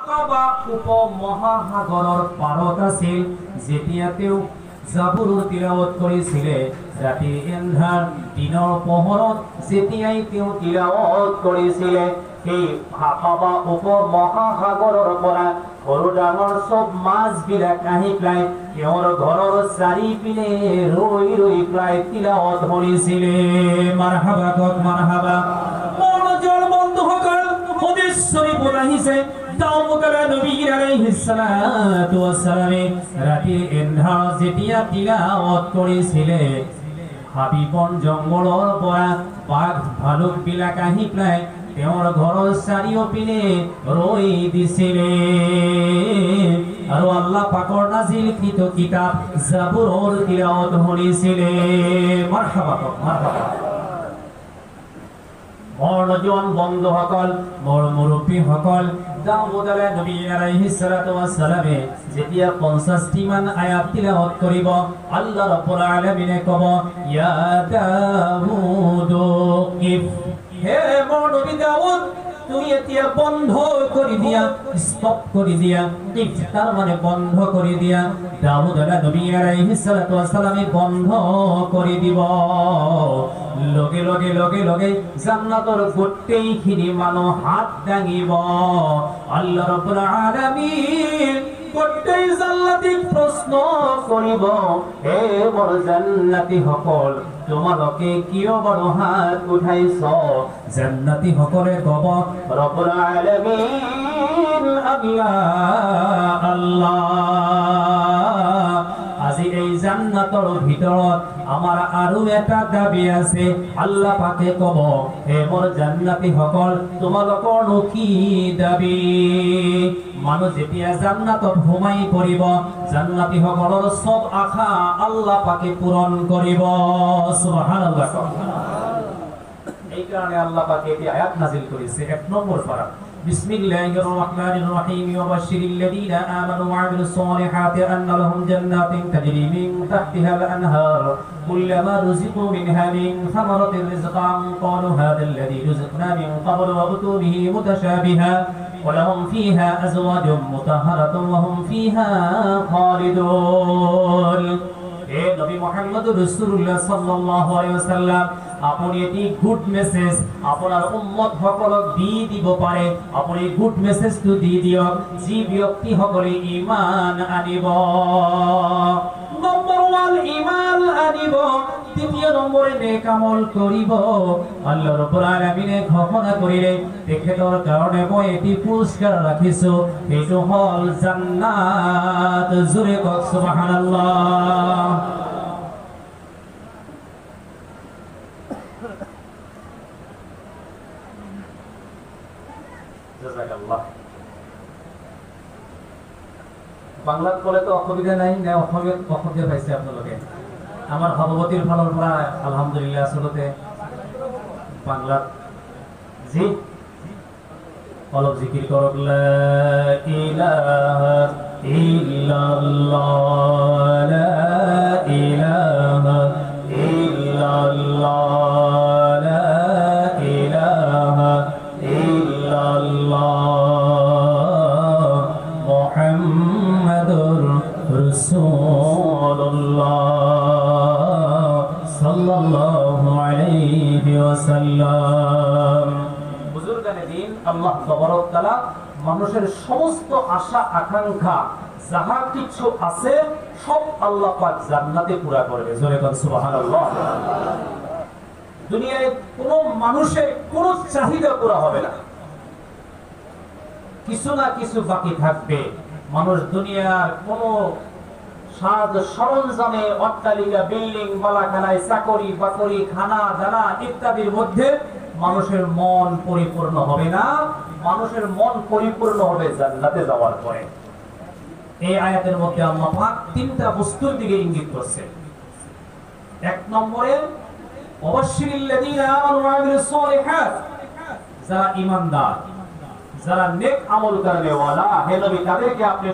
আকাবা উপমহাসাগৰৰ পাৰত আছিল যেতিয়া তেওঁ জাবুৰৰ তিলাৱত কৰিছিলে ৰাতি এন্ধাৰ দিনৰ পোহৰত যেতিয়াই তেওঁ তিলাৱত কৰিছিলে সেই আকাবা উপমহাসাগৰৰ পৰা সৰু ডাঙৰ সব মাছবিলাক আহি প্ৰায় তেওঁৰ ঘৰৰ চাৰিপিনে ৰৈ ৰৈ প্ৰায় তিলাৱত কৰিছিলে মাৰহাবা কক মাৰহাবা মনোযোগ বন্ধুসকল হাদিস শরীফত আহিছে দাউদুল্লাহ নবী আলাইহিস সালাতু ওয়াস সালামে রাতে এন্ধাৰ যেতিয়া তিলাৱত কৰিছিলে হাবিবন জংগলৰ পৰা বাঘ ভালুক বিলাক আহি প্ৰায় তেওঁৰ ঘৰৰ চাৰিওপিনে ৰৈ দিছিলে আৰু আল্লাহ পাকৰ নাজিলকৃত কিতাপ জাবুৰৰ তিলাৱত শুনিছিলে মাৰহাবা মাৰহাবা মনোজন বন্ধুসকল মোৰ মুৰব্বীসকল দাউদ নবী আলাইহিস সালাতু ওয়াস সালামে যেতিয়া 50টি মান আয়াত তিলাওয়াত কৰিব আল্লাহ রাব্বুল আলামিনে কব ইয়া দাউদ কিফ হে মোৰ নবী দাউদ তুমি এতিয়া বন্ধ কৰি দিয়া স্টপ কৰি দিয়া কিফ তার মানে বন্ধ কৰি দিয়া দাউদ নবী আলাইহিস সালাতু ওয়াস সালামে বন্ধ কৰি দিব লগে লগে লগে লগে জান্নাতৰ গোটেইখিনি মানুহ হাত দাঙিব আল্লাহ রাব্বুল আলামিন গোটেই জান্নাতীক প্রশ্ন কৰিব হে মোৰ জান্নাতী সকল তোমালোকে কিয় বড় হাত উঠাইছ জান্নাতী সকলে কব রব্বুল আলামিন আল্লাহ আল্লাহ আজি এই জান্নাতৰ ভিতৰত আমাৰ আৰু এটা দাবী আছে আল্লাহ পাকে কব হে মোৰ জান্নাতী সকল তোমালোকৰ কি দাবী মানুহ যেতিয়া জান্নাতত সোমাই পৰিব জান্নাতী সকলৰ সব আশা আল্লাহ পাকে পূৰণ কৰিব সুবহানাল্লাহ এই কারণে আল্লাহ পাক এই আয়াত নাযিল করেছে এক নম্বর পারা বিসমিল্লাহির রহমানির রহিম ওয়াবাশশিরিল লাযিনা আমানু ওয়া আমিলুস সালিহাতি আন্না লাহুম জান্নাতিন তাজরি মিন তাহতিহাল আনহার কুল্লামা রুজিকু মিনহা মিন সামারাতির রিজকান ক্বালু হাযাল লাযী রুজিকনা মিন ক্বাবলু ওয়া বুতু বিহি মুতাশাবিহা ওয়া লাহুম ফীহা আজওয়াজুম মুতাহহারাতুন ওয়া হুম ফীহা খালিদুন হে নবী মুহাম্মদ রাসূলুল্লাহ সাল্লাল্লাহু আলাইহি ওয়াসাল্লাম আপনি এটি গুড মেসেজ আপনার উম্মত সকলক দি দিব পারে আপনি গুড মেসেজ তো দি দিও জি ব্যক্তি সকলে ঈমান আনিব নম্বর 1 ঈমান আনিব দ্বিতীয় নম্বরে নেক আমল করিব আল্লাহ রাব্বুল আলামিনে ঘোষণা করিলে তেখেতৰ কাৰণে মই এটি পুৰস্কাৰ ৰাখিছো এইটো হল জান্নাত জোৰে কক সুবহানাল্লাহ জাযাকাল্লাহ বাংলাত বলে তো অসুবিধা নাই না অসুবিধা পাইছে আপোনালোকে আমার সভাপতির ফালৰ পৰা আলহামদুলিল্লাহ আসলতে বাংলাত জি অলপ জিকির কৰক লা ইলাহা ইল্লাল্লাহ লা ইলাহা ইল্লাল্লাহ লা ইলাহা ইল্লাল্লাহ মুহাম্মাদুর রাসূলুল্লাহ সাল্লাল্লাহু আলাইহি ওয়াসাল্লাম বুজুর্গানে দিন আল্লাহ তাবারক তাআলা মানুষের সমস্ত আশা আকাঙ্ক্ষা যাহা কিছু আছে সব আল্লাহ পাক জান্নাতে পুরা করবে জোরে বল সুবহানাল্লাহ দুনিয়ায় কোনো মানুষের কোনো চাহিদা পুরা হবে না কিছু না কিছু বাকি থাকবে মানুষ দুনিয়ার কোনো সাজ সরঞ্জামে অট্টালিকা বিল্ডিং বালাখানায় চাকরি বাকরি খানা দানা ইত্যাদির মধ্যে মানুষের মন পরিপূর্ণ হবে না মানুষের মন পরিপূর্ণ হবে জান্নাতে যাওয়ার পরে এই আয়াতের মধ্যে আল্লাহ পাক তিনটা বস্তুর দিকে ইঙ্গিত করছে এক নম্বরে ওয়াবাশশিরিল লাযিনা আমানু ওয়া আমিলুস সালিহাত যারা ঈমানদার যারা নেক আমল করবে ওয়ালা হে নবী তাদেরকে আপনি